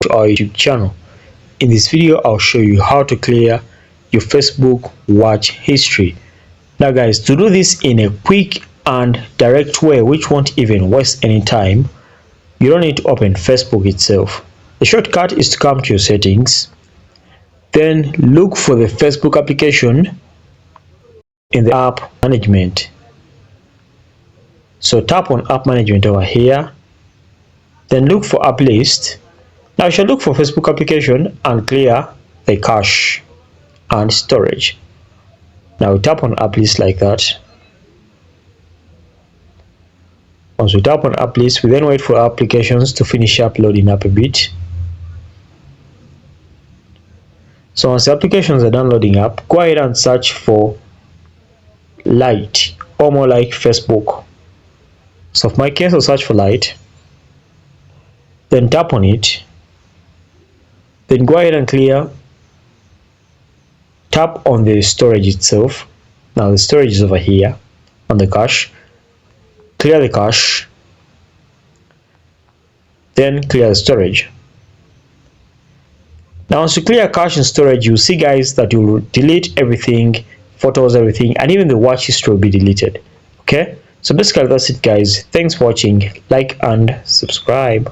to our YouTube channel. In this video, I'll show you how to clear your Facebook watch history. Now guys, to do this in a quick and direct way which won't even waste any time, you don't need to open Facebook itself. The shortcut is to come to your settings, then look for the Facebook application in the app management. So tap on app management over here, then look for app list. Now you shall look for Facebook application and clear the cache and storage. Now we tap on app list like that. Once we tap on app list, we then wait for applications to finish uploading up a bit. So once the applications are downloading up, go ahead and search for Lite or more like Facebook. So for my case, I'll search for Lite, then tap on it, then go ahead and clear. Tap on the storage itself. Now the storage is over here on the cache. Clear the cache, then clear the storage. Now once you clear cache and storage, you'll see guys that you will delete everything, photos, everything, and even the watch history will be deleted. Okay, so basically that's it guys. Thanks for watching. Like and subscribe.